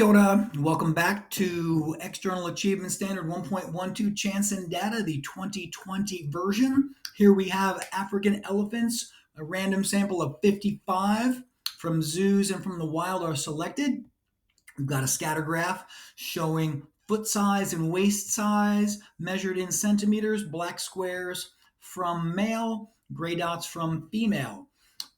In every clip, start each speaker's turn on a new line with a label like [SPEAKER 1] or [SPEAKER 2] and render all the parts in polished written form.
[SPEAKER 1] Kia ora. Welcome back to External Achievement Standard 1.12 Chance and Data, the 2020 version. Here we have African elephants. A random sample of 55 from zoos and from the wild are selected. We've got a scatter graph showing foot size and waist size measured in centimeters, black squares from male, gray dots from female.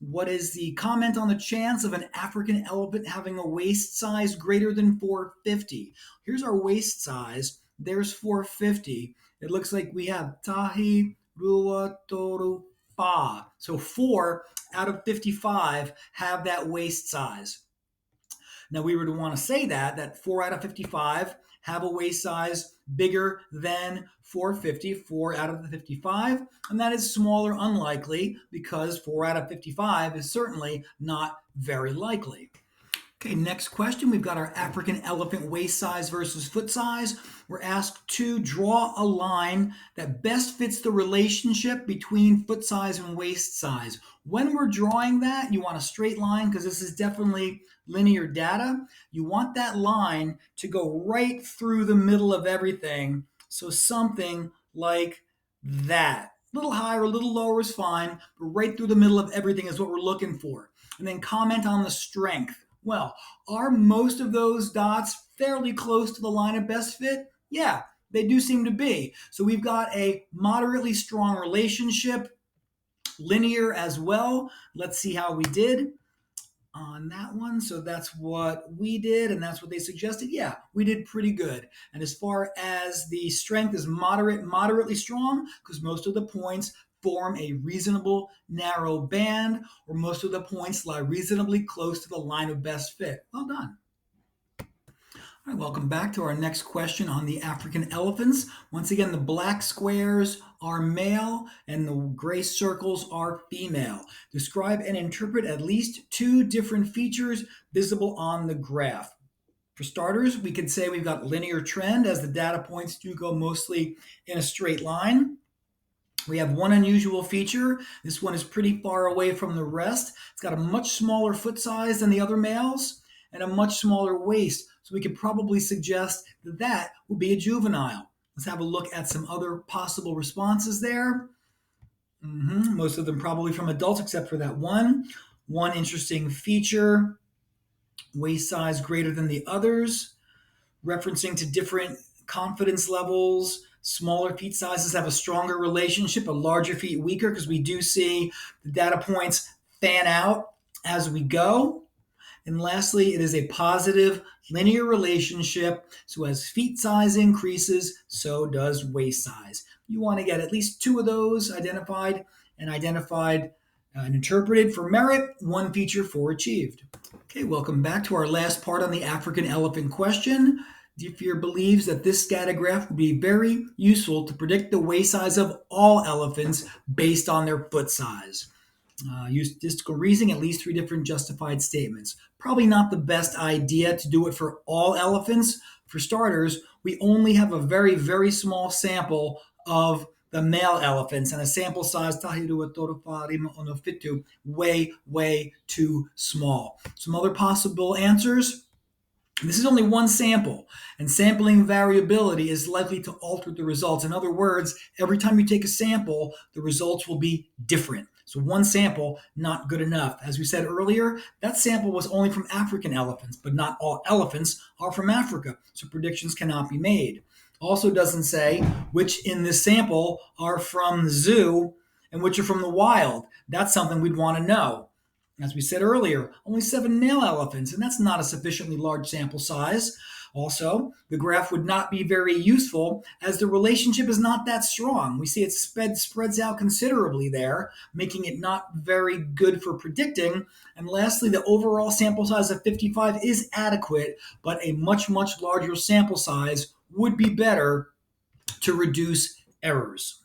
[SPEAKER 1] What is the comment on the chance of an African elephant having a waist size greater than 450? Here's our waist size. There's 450. It looks like we have Tahi, Rua, Toru, Fa. So 4 out of 55 have that waist size. Now, we would want to say that 4 out of 55 have a waist size bigger than 450, 4 out of the 55, and that is small or unlikely because 4 out of 55 is certainly not very likely. Okay, next question. We've got our African elephant waist size versus foot size. We're asked to draw a line that best fits the relationship between foot size and waist size. When we're drawing that, you want a straight line because this is definitely linear data. You want that line to go right through the middle of everything. So something like that. A little higher, a little lower is fine, but right through the middle of everything is what we're looking for. And then comment on the strength. Well, are most of those dots fairly close to the line of best fit? Yeah, they do seem to be. So we've got a moderately strong relationship, linear as well. Let's see how we did on that one. So that's what we did, and that's what they suggested. Yeah, we did pretty good. And as far as the strength is moderately strong, because most of the points form a reasonable narrow band, or most of the points lie reasonably close to the line of best fit. Well done. All right, welcome back to our next question on the African elephants. Once again, the black squares are male and the gray circles are female. Describe and interpret at least 2 different features visible on the graph. For starters, we could say we've got linear trend as the data points do go mostly in a straight line. We have one unusual feature. This one is pretty far away from the rest. It's got a much smaller foot size than the other males and a much smaller waist. So we could probably suggest that would be a juvenile. Let's have a look at some other possible responses there. Most of them probably from adults except for that one. One interesting feature, waist size greater than the others, referencing to different confidence levels. Smaller feet sizes have a stronger relationship, a larger feet weaker, because we do see the data points fan out as we go. And lastly, it is a positive linear relationship. So as feet size increases, so does waist size. You want to get at least 2 of those identified and interpreted for merit, 1 feature for achieved. Okay, welcome back to our last part on the African elephant question. Diffeer believes that this scatter graph would be very useful to predict the waist size of all elephants based on their foot size. Use statistical reasoning, at least 3 different justified statements. Probably not the best idea to do it for all elephants. For starters, we only have a very, very small sample of the male elephants, and a sample size way, way too small. Some other possible answers. This is only one sample, and sampling variability is likely to alter the results. In other words, every time you take a sample, the results will be different. So one sample, not good enough. As we said earlier, that sample was only from African elephants, but not all elephants are from Africa, so predictions cannot be made. Also doesn't say which in this sample are from the zoo and which are from the wild. That's something we'd want to know. As we said earlier, only 7 male elephants, and that's not a sufficiently large sample size. Also, the graph would not be very useful as the relationship is not that strong. We see it spreads out considerably there, making it not very good for predicting. And lastly, the overall sample size of 55 is adequate, but a much, much larger sample size would be better to reduce errors.